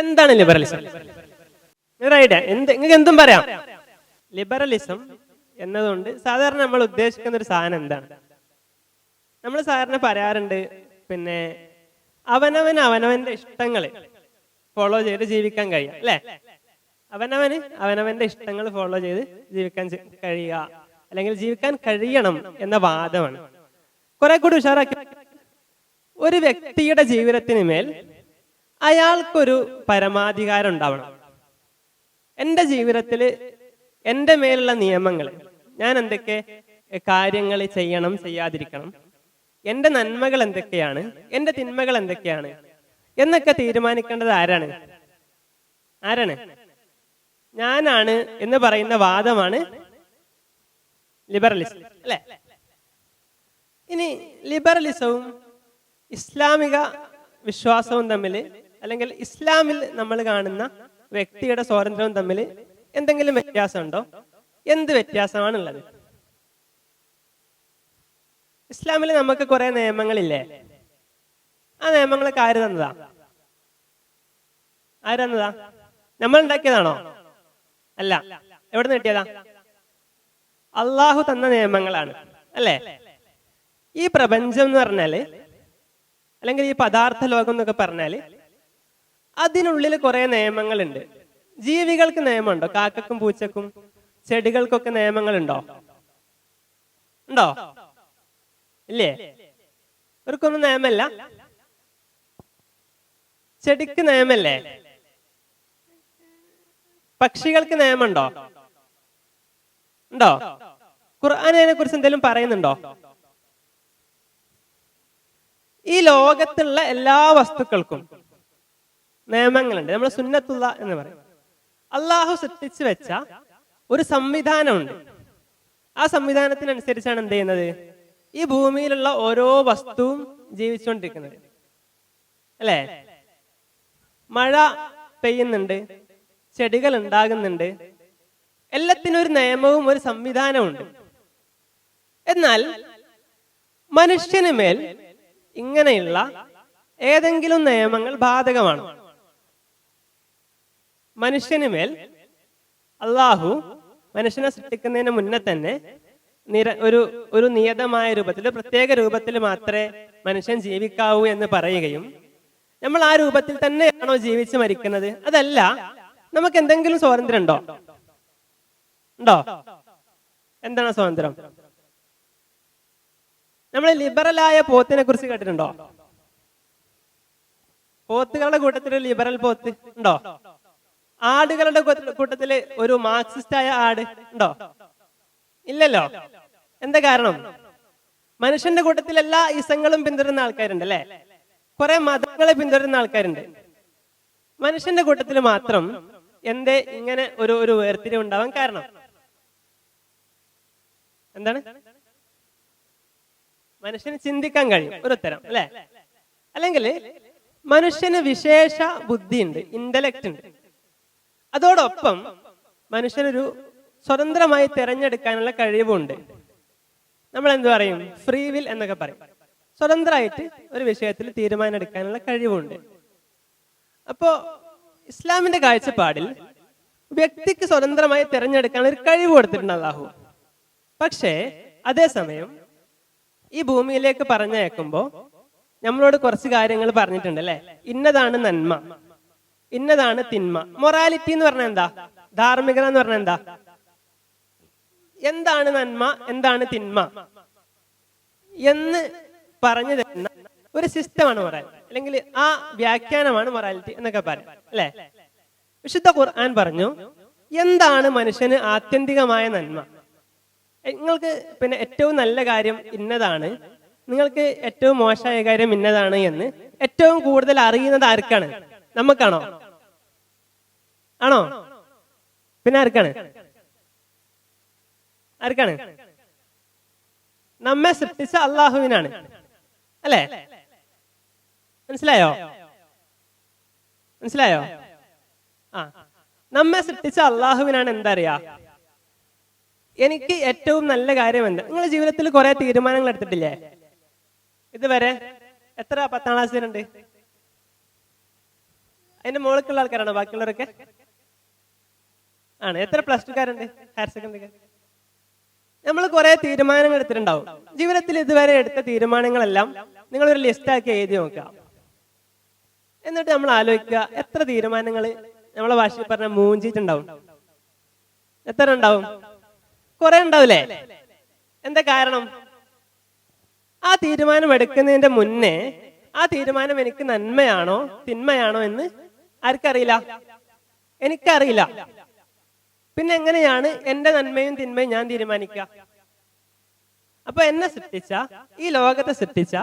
എന്താണ് liberalism? Idea നിങ്ങൾക്ക് എന്തും പറയാം. ലിബറലിസം എന്നതുകൊണ്ട് സാധാരണ നമ്മൾ ഉദ്ദേശിക്കുന്ന ഒരു സാധനം എന്താണ്? നമ്മൾ സാധാരണ പറയാറുണ്ട്, പിന്നെ അവനവന്റെ ഇഷ്ടങ്ങൾ ഫോളോ ചെയ്ത് ജീവിക്കാൻ കഴിയുക, അല്ലെ? അവനവന്റെ ഇഷ്ടങ്ങൾ ഫോളോ ചെയ്ത് ജീവിക്കാൻ കഴിയുക, അല്ലെങ്കിൽ ജീവിക്കാൻ കഴിയണം എന്ന വാദമാണ്. കുറെ കൂടി ഉഷാറാക്കി, ഒരു വ്യക്തിയുടെ ജീവിതത്തിന് മേൽ അയാൾക്കൊരു പരമാധികാരം ഉണ്ടാവണം. എൻ്റെ ജീവിതത്തിൽ എൻ്റെ മേലുള്ള നിയമങ്ങൾ, ഞാൻ എന്തൊക്കെ കാര്യങ്ങൾ ചെയ്യണം, ചെയ്യാതിരിക്കണം, എൻ്റെ നന്മകൾ എന്തൊക്കെയാണ്, എൻ്റെ തിന്മകൾ എന്തൊക്കെയാണ് എന്നൊക്കെ തീരുമാനിക്കേണ്ടത് ആരാണ്? ഞാനാണ് എന്ന് പറയുന്ന വാദമാണ് ലിബറലിസം, അല്ലെ? ഇനി ലിബറലിസവും ഇസ്ലാമിക വിശ്വാസവും തമ്മിൽ, അല്ലെങ്കിൽ ഇസ്ലാമിൽ നമ്മൾ കാണുന്ന വ്യക്തിയുടെ സ്വാതന്ത്ര്യവും തമ്മിൽ എന്തെങ്കിലും വ്യത്യാസമുണ്ടോ? എന്ത് വ്യത്യാസമാണുള്ളത്? ഇസ്ലാമിൽ നമുക്ക് കുറെ നിയമങ്ങളില്ലേ? ആ നിയമങ്ങളൊക്കെ ആര് തന്നതാ? നമ്മൾ ഉണ്ടാക്കിയതാണോ? അല്ല. എവിടെ നിന്ന് കിട്ടിയതാ? അള്ളാഹു തന്ന നിയമങ്ങളാണ്, അല്ലേ? ഈ പ്രപഞ്ചം എന്ന് പറഞ്ഞാല്, അല്ലെങ്കിൽ ഈ പദാർത്ഥ ലോകം എന്നൊക്കെ പറഞ്ഞാല്, അതിനുള്ളിൽ കുറെ നിയമങ്ങളുണ്ട്. ജീവികൾക്ക് നിയമമുണ്ടോ? കാക്കക്കും പൂച്ചക്കും ചെടികൾക്കൊക്കെ നിയമങ്ങളുണ്ടോ? ഉണ്ടോ? ഇല്ലേ? ഇവർക്കൊന്നും നിയമല്ല. ചെടിക്ക് നിയമല്ലേ? പക്ഷികൾക്ക് നിയമമുണ്ടോ? ഉണ്ടോ? ഖുർആൻ അതിനെ കുറിച്ച് എന്തെങ്കിലും പറയുന്നുണ്ടോ? ഈ ലോകത്തുള്ള എല്ലാ വസ്തുക്കൾക്കും നിയമങ്ങളുണ്ട്. നമ്മൾ സുന്നത്തുള്ള എന്ന് പറയും. അള്ളാഹു സൃഷ്ടിച്ചു വെച്ച ഒരു സംവിധാനമുണ്ട്. ആ സംവിധാനത്തിനനുസരിച്ചാണ് എന്ത് ചെയ്യുന്നത്? ഈ ഭൂമിയിലുള്ള ഓരോ വസ്തുവും ജീവിച്ചുകൊണ്ടിരിക്കുന്നത്, അല്ലേ? മഴ പെയ്യുന്നുണ്ട്, ചെടികൾ ഉണ്ടാകുന്നുണ്ട്, എല്ലാത്തിനും ഒരു നിയമവും ഒരു സംവിധാനമുണ്ട്. എന്നാൽ മനുഷ്യന് മേൽ ഇങ്ങനെയുള്ള ഏതെങ്കിലും നിയമങ്ങൾ ബാധകമാണ്? മനുഷ്യന് മേൽ അള്ളാഹു മനുഷ്യനെ സൃഷ്ടിക്കുന്നതിന് മുന്നേ തന്നെ ഒരു നിയതമായ രൂപത്തിൽ, പ്രത്യേക രൂപത്തിൽ മാത്രമേ മനുഷ്യൻ ജീവിക്കാവൂ എന്ന് പറയുകയും, നമ്മൾ ആ രൂപത്തിൽ തന്നെയാണോ ജീവിച്ച് മരിക്കുന്നത്? അതല്ല, നമുക്ക് എന്തെങ്കിലും സ്വാതന്ത്ര്യം ഉണ്ടോ? എന്താണ് സ്വാതന്ത്ര്യം? നമ്മൾ ലിബറലായ പോത്തിനെ കുറിച്ച് കേട്ടിട്ടുണ്ടോ? പോത്തുകളുടെ കൂട്ടത്തിൽ ലിബറൽ പോത്ത് ഉണ്ടോ? ആടുകളുടെ കൂട്ടത്തിൽ ഒരു മാർക്സിസ്റ്റായ ആട് ഉണ്ടോ? ഇല്ലല്ലോ. എന്താ കാരണം? മനുഷ്യന്റെ കൂട്ടത്തിൽ എല്ലാ ഇസങ്ങളും പിന്തുടരുന്ന ആൾക്കാരുണ്ട്, അല്ലെ? കുറെ മതങ്ങളെ പിന്തുടരുന്ന ആൾക്കാരുണ്ട്. മനുഷ്യന്റെ കൂട്ടത്തിൽ മാത്രം എന്തേ ഇങ്ങനെ ഒരു വേർതിരിവ് ഉണ്ടാവാൻ കാരണം എന്താണ്? മനുഷ്യന് ചിന്തിക്കാൻ കഴിയും, ഒരു ഉത്തരം, അല്ലെ? അല്ലെങ്കിൽ മനുഷ്യന് വിശേഷ ബുദ്ധിയുണ്ട്, ഇന്റലക്ട് ഉണ്ട്. അതോടൊപ്പം മനുഷ്യനൊരു സ്വതന്ത്രമായി തിരഞ്ഞെടുക്കാനുള്ള കഴിവുണ്ട്. നമ്മൾ എന്ത് പറയും? ഫ്രീ വിൽ എന്നൊക്കെ പറയും. സ്വതന്ത്രമായിട്ട് ഒരു വിഷയത്തിൽ തീരുമാനം എടുക്കാനുള്ള കഴിവുണ്ട്. അപ്പോ ഇസ്ലാമിന്റെ കാഴ്ചപ്പാടിൽ വ്യക്തിക്ക് സ്വതന്ത്രമായി തിരഞ്ഞെടുക്കാൻ ഒരു കഴിവ് കൊടുത്തിട്ടുണ്ട് അല്ലാഹു. പക്ഷേ അതേസമയം ഈ ഭൂമിയിലേക്ക് പറഞ്ഞയക്കുമ്പോ നമ്മളോട് കുറച്ച് കാര്യങ്ങൾ പറഞ്ഞിട്ടുണ്ട്, അല്ലെ? ഇന്നതാണ് നന്മ, ഇന്നതാണ് തിന്മ. മൊറാലിറ്റി എന്ന് പറഞ്ഞാൽ എന്താ? ധാർമ്മികത എന്ന് പറഞ്ഞാൽ എന്താ? എന്താണ് നന്മ, എന്താണ് തിന്മ എന്ന് പറഞ്ഞു തരുന്ന ഒരു സിസ്റ്റമാണ് മൊറാലിറ്റി, അല്ലെങ്കിൽ ആ വ്യാഖ്യാനമാണ് മൊറാലിറ്റി എന്നൊക്കെ പറയാം, അല്ലെ? വിശുദ്ധ ഖുർആൻ പറഞ്ഞു എന്താണ് മനുഷ്യന് ആത്യന്തികമായ നന്മ. നിങ്ങൾക്ക് പിന്നെ ഏറ്റവും നല്ല കാര്യം ഇന്നതാണ്, നിങ്ങൾക്ക് ഏറ്റവും മോശമായ കാര്യം ഇന്നതാണ് എന്ന് ഏറ്റവും കൂടുതൽ അറിയുന്നത് ആർക്കാണ്? നമുക്കാണോ? ആണോ? പിന്നെ ആർക്കാണ്? നമ്മെ സൃഷ്ടിച്ച അള്ളാഹുവിനാണ്, അല്ലെ? മനസ്സിലായോ? നമ്മെ സൃഷ്ടിച്ച അള്ളാഹുവിനാണ് എന്താ അറിയാ? എനിക്ക് ഏറ്റവും നല്ല കാര്യം എന്താ? നിങ്ങളുടെ ജീവിതത്തിൽ കുറെ തീരുമാനങ്ങൾ എടുത്തിട്ടില്ലേ ഇതുവരെ? എത്ര 10ാം ക്ലാസ് വരെയുണ്ട്? അതിന്റെ മുകളിലുള്ള ആൾക്കാരാണോ ബാക്കിയുള്ളവരൊക്കെ? ആണ്. എത്ര പ്ലസ് ടുക്കാരുണ്ട്? Higher secondary? നമ്മൾ കുറെ തീരുമാനങ്ങൾ എടുത്തിട്ടുണ്ടാവും. ജീവിതത്തിൽ ഇതുവരെ എടുത്ത തീരുമാനങ്ങളെല്ലാം നിങ്ങളൊരു ലിസ്റ്റാക്കി എഴുതി നോക്കുക. എന്നിട്ട് നമ്മൾ ആലോചിക്കുക എത്ര തീരുമാനങ്ങൾ നമ്മളെ ഭാഷയിൽ പറഞ്ഞ മൂഞ്ചിട്ടുണ്ടാവും. എത്ര ഉണ്ടാവും? കുറെ ഉണ്ടാവില്ലേ? എന്താ കാരണം? ആ തീരുമാനം എടുക്കുന്നതിന്റെ മുന്നേ ആ തീരുമാനം എനിക്ക് നന്മയാണോ തിന്മയാണോ എന്ന് ആർക്കറിയില്ല? എനിക്കറിയില്ല. പിന്നെ എങ്ങനെയാണ് എന്റെ നന്മയും തിന്മയും ഞാൻ തീരുമാനിക്കുക? അപ്പൊ എന്നെ സൃഷ്ടിച്ച, ഈ ലോകത്തെ സൃഷ്ടിച്ച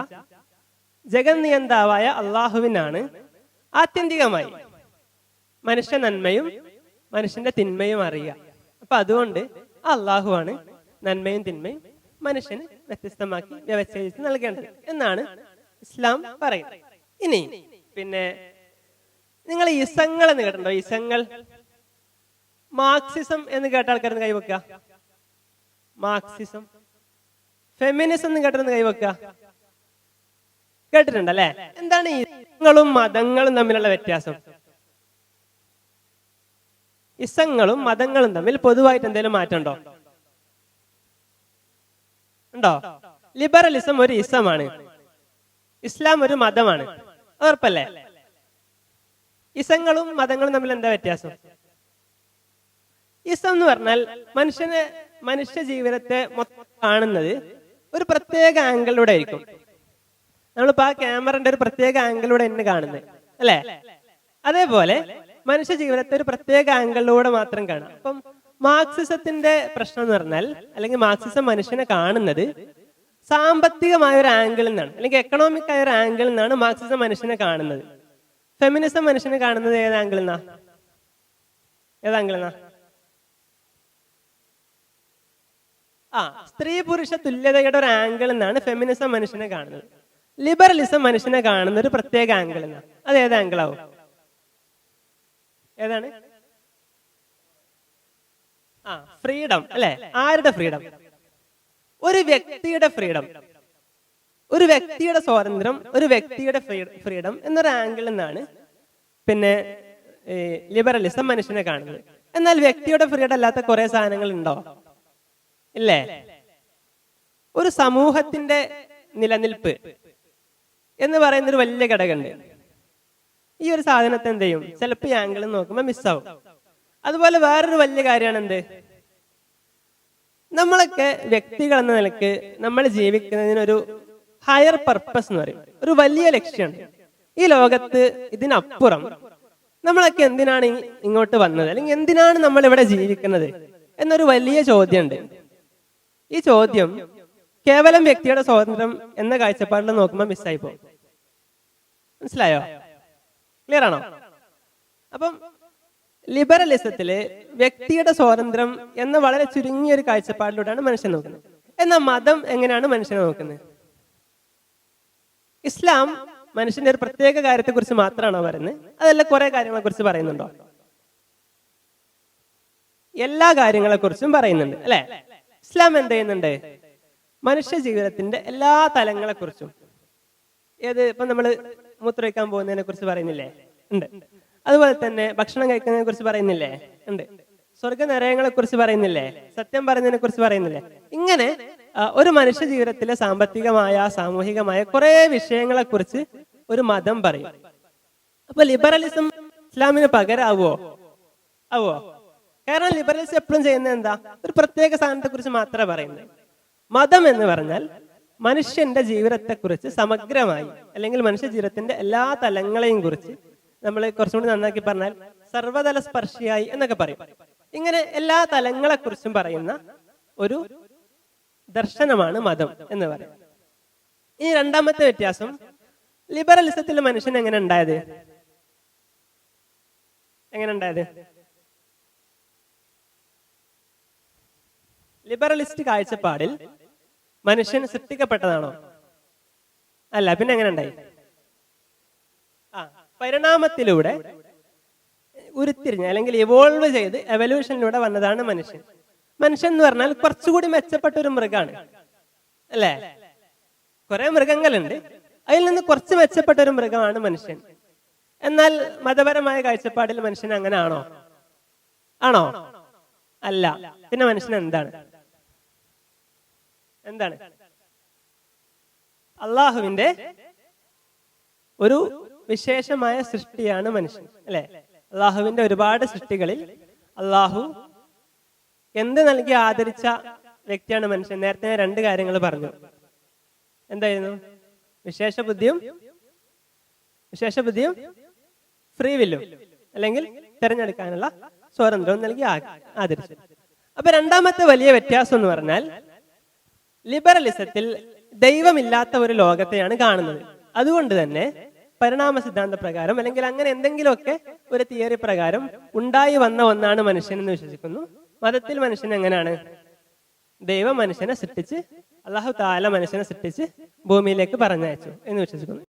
ജഗന്നിയന്താവായ അള്ളാഹുവിനാണ് ആത്യന്തികമായി മനുഷ്യ നന്മയും മനുഷ്യന്റെ തിന്മയും അറിയുക. അപ്പൊ അതുകൊണ്ട് അള്ളാഹുവാണ് നന്മയും തിന്മയും മനുഷ്യന് വ്യത്യസ്തമാക്കി വ്യവച്ഛേദിച്ച് നൽകേണ്ടത് എന്നാണ് ഇസ്ലാം പറയുന്നത്. ഇനി പിന്നെ നിങ്ങൾ ഇസങ്ങൾ എന്ന് കേട്ടിട്ടുണ്ടോ? ഇസങ്ങൾ, മാർക്സിസം എന്ന് കേട്ട ആൾക്കാരെന്ന് കൈവെക്കുക. മാർക്സിസം. ഫെമിനിസം എന്ന് കേട്ടെന്ന് കൈവെക്കുക. കേട്ടിട്ടുണ്ടല്ലേ? എന്താണ് ഈ ഇസങ്ങളും മതങ്ങളും തമ്മിലുള്ള വ്യത്യാസം? ഇസങ്ങളും മതങ്ങളും തമ്മിൽ പൊതുവായിട്ട് എന്തെങ്കിലും മാറ്റമുണ്ടോ? ഉണ്ടോ? ലിബറലിസം ഒരു ഇസമാണ്, ഇസ്ലാം ഒരു മതമാണ്. ഉറപ്പല്ലേ? ഇസങ്ങളും മതങ്ങളും തമ്മിൽ എന്താ വ്യത്യാസം? ഇസം എന്ന് പറഞ്ഞാൽ മനുഷ്യ ജീവിതത്തെ മൊത്തം കാണുന്നത് ഒരു പ്രത്യേക ആംഗിളിലൂടെ ആയിരിക്കും. നമ്മളിപ്പോ ആ ക്യാമറന്റെ ഒരു പ്രത്യേക ആംഗിളിലൂടെ തന്നെ കാണുന്നത് അല്ലെ? അതേപോലെ മനുഷ്യ ജീവിതത്തെ ഒരു പ്രത്യേക ആംഗിളിലൂടെ മാത്രം കാണാം. അപ്പം മാർക്സിസത്തിന്റെ പ്രശ്നം എന്ന് പറഞ്ഞാൽ, അല്ലെങ്കിൽ മാർക്സിസം മനുഷ്യനെ കാണുന്നത് സാമ്പത്തികമായ ഒരു ആംഗിളിൽ നിന്നാണ്, അല്ലെങ്കിൽ എക്കണോമിക് ആയ ഒരു ആംഗിളിൽ നിന്നാണ് മാർക്സിസം മനുഷ്യനെ കാണുന്നത്. ഫെമിനിസം മനുഷ്യനെ കാണുന്നത് ഏത് ആംഗിളിൽ നിന്നാ? സ്ത്രീ പുരുഷ തുല്യതയുടെ ഒരു ആംഗിളിൽ നിന്നാണ് ഫെമിനിസം മനുഷ്യനെ കാണുന്നത്. ലിബറലിസം മനുഷ്യനെ കാണുന്ന ഒരു പ്രത്യേക ആംഗിളിൽ നിന്നാണ്. അത് ഏത് ആംഗിളാവും? ഏതാണ്? ഫ്രീഡം അല്ലെ? ആരുടെ ഫ്രീഡം? ഒരു വ്യക്തിയുടെ ഫ്രീഡം, ഒരു വ്യക്തിയുടെ സ്വാതന്ത്ര്യം, ഒരു വ്യക്തിയുടെ ഫ്രീഡം എന്നൊരു ആംഗിളിൽ നിന്നാണ് പിന്നെ ലിബറലിസം മനുഷ്യനെ കാണുന്നത്. എന്നാൽ വ്യക്തിയുടെ ഫ്രീഡം അല്ലാത്ത കുറെ സാധനങ്ങൾ ഉണ്ടോ? ഇല്ലേ? ഒരു സമൂഹത്തിന്റെ നിലനിൽപ്പ് എന്ന് പറയുന്ന ഒരു വലിയ ഘടകമുണ്ട്. ഈ ഒരു സാധനത്തെ എന്ത് ചെയ്യും? ചിലപ്പോൾ ഈ ആംഗിളിൽ നോക്കുമ്പോൾ മിസ്സാവും. അതുപോലെ വേറൊരു വലിയ കാര്യമാണ് എന്ത്? നമ്മളൊക്കെ വ്യക്തികൾ എന്ന നിലക്ക് നമ്മൾ ജീവിക്കുന്നതിനൊരു ഹയർ പർപ്പസ് എന്ന് പറയും, ഒരു വലിയ ലക്ഷ്യമുണ്ട് ഈ ലോകത്ത്. ഇതിനപ്പുറം നമ്മളൊക്കെ എന്തിനാണ് ഇങ്ങോട്ട് വന്നത്, അല്ലെങ്കിൽ എന്തിനാണ് നമ്മൾ ഇവിടെ ജീവിക്കുന്നത് എന്നൊരു വലിയ ചോദ്യമുണ്ട്. ഈ ചോദ്യം കേവലം വ്യക്തിയുടെ സ്വാതന്ത്ര്യം എന്ന കാഴ്ചപ്പാടിൽ നോക്കുമ്പോൾ മിസ്സായി പോകും. മനസ്സിലായോ? ക്ലിയർ ആണോ? അപ്പം ലിബറലിസത്തില് വ്യക്തിയുടെ സ്വാതന്ത്ര്യം എന്ന വളരെ ചുരുങ്ങിയ ഒരു കാഴ്ചപ്പാടിലൂടെയാണ് മനുഷ്യൻ നോക്കുന്നത്. എന്നാൽ മതം എങ്ങനെയാണ് മനുഷ്യനെ നോക്കുന്നത്? ഇസ്ലാം മനുഷ്യന്റെ ഒരു പ്രത്യേക കാര്യത്തെ കുറിച്ച് മാത്രമാണോ പറയുന്നത്? അതല്ല കുറെ കാര്യങ്ങളെ കുറിച്ച് പറയുന്നുണ്ടോ? എല്ലാ കാര്യങ്ങളെ കുറിച്ചും പറയുന്നുണ്ട് അല്ലെ? ഇസ്ലാം എന്ത് ചെയ്യുന്നുണ്ട്? മനുഷ്യ ജീവിതത്തിന്റെ എല്ലാ തലങ്ങളെ കുറിച്ചും. ഏത് ഇപ്പൊ നമ്മള് മൂത്രമൊഴിക്കാൻ പോകുന്നതിനെ കുറിച്ച് പറയുന്നില്ലേ? ഉണ്ട്. അതുപോലെ തന്നെ ഭക്ഷണം കഴിക്കുന്നതിനെ കുറിച്ച് പറയുന്നില്ലേ? ഉണ്ട്. സ്വർഗ നരകങ്ങളെ കുറിച്ച് പറയുന്നില്ലേ? സത്യം പറയുന്നതിനെ കുറിച്ച് പറയുന്നില്ലേ? ഇങ്ങനെ ഒരു മനുഷ്യ ജീവിതത്തിലെ സാമ്പത്തികമായ സാമൂഹികമായ കുറെ വിഷയങ്ങളെ കുറിച്ച് ഒരു മതം പറയും. അപ്പൊ ലിബറലിസം ഇസ്ലാമിന് പകരാവോ? ആവോ? കാരണം ലിബറലിസം എപ്പോഴും ചെയ്യുന്നത് എന്താ? ഒരു പ്രത്യേക സാധനത്തെ കുറിച്ച് മാത്രമേ പറയുന്നത്. മതം എന്ന് പറഞ്ഞാൽ മനുഷ്യന്റെ ജീവിതത്തെ കുറിച്ച് സമഗ്രമായി, അല്ലെങ്കിൽ മനുഷ്യ ജീവിതത്തിന്റെ എല്ലാ തലങ്ങളെയും കുറിച്ച് നമ്മൾ കുറച്ചുകൂടി നന്നാക്കി പറഞ്ഞാൽ സർവ്വതല സ്പർശിയായി എന്നൊക്കെ പറയും. ഇങ്ങനെ എല്ലാ തലങ്ങളെ കുറിച്ചും പറയുന്ന ഒരു ദർശനമാണ് മതം എന്ന് പറയും. ഇനി രണ്ടാമത്തെ വ്യത്യാസം, ലിബറലിസത്തിൽ മനുഷ്യൻ എങ്ങനെ ഉണ്ടായത്? ലിബറലിസ്റ്റ് കാഴ്ചപ്പാടിൽ മനുഷ്യൻ സൃഷ്ടിക്കപ്പെട്ടതാണോ? അല്ല, പിന്നെ എങ്ങനെ ഉണ്ടായി? പരിണാമത്തിലൂടെ ഉരുത്തിരിഞ്ഞ് അല്ലെങ്കിൽ ഇവോൾവ് ചെയ്ത് എവല്യൂഷനിലൂടെ വന്നതാണ് മനുഷ്യൻ. മനുഷ്യൻ എന്ന് പറഞ്ഞാൽ കുറച്ചുകൂടി മെച്ചപ്പെട്ട ഒരു മൃഗമാണ് അല്ലേ? കുറെ മൃഗങ്ങളുണ്ട്, അതിൽ നിന്ന് കുറച്ച് മെച്ചപ്പെട്ട ഒരു മൃഗമാണ് മനുഷ്യൻ. എന്നാൽ മതപരമായ കാഴ്ചപ്പാടിൽ മനുഷ്യൻ അങ്ങനെ ആണോ? ആണോ? അല്ല. പിന്നെ മനുഷ്യൻ എന്താണ്? എന്താണ്? അള്ളാഹുവിന്റെ ഒരു വിശേഷമായ സൃഷ്ടിയാണ് മനുഷ്യൻ, അല്ലെ? അള്ളാഹുവിന്റെ ഒരുപാട് സൃഷ്ടികളിൽ അള്ളാഹു എന്ത് നൽകി ആദരിച്ച വ്യക്തിയാണ് മനുഷ്യൻ. നേരത്തെ ഞാൻ 2 കാര്യങ്ങൾ പറഞ്ഞു. എന്തായിരുന്നു? വിശേഷ ബുദ്ധിയും ഫ്രീ വില്ലും, അല്ലെങ്കിൽ തിരഞ്ഞെടുക്കാനുള്ള സ്വാതന്ത്ര്യവും നൽകി ആദരിച്ചു. അപ്പൊ രണ്ടാമത്തെ വലിയ വ്യത്യാസം എന്ന് പറഞ്ഞാൽ, ലിബറലിസത്തിൽ ദൈവമില്ലാത്ത ഒരു ലോകത്തെയാണ് കാണുന്നത്. അതുകൊണ്ട് തന്നെ പരിണാമ സിദ്ധാന്ത പ്രകാരം, അല്ലെങ്കിൽ അങ്ങനെ എന്തെങ്കിലുമൊക്കെ ഒരു തിയറി പ്രകാരം ഉണ്ടായി വന്ന ഒന്നാണ് മനുഷ്യൻ എന്ന് വിശ്വസിക്കുന്നു. മതത്തിൽ മനുഷ്യൻ എങ്ങനെയാണ്? ദൈവം മനുഷ്യനെ സൃഷ്ടിച്ച്, അല്ലാഹു തആല മനുഷ്യനെ സൃഷ്ടിച്ച് ഭൂമിയിലേക്ക് പറഞ്ഞയച്ചു എന്ന് വിശ്വസിക്കുന്നു.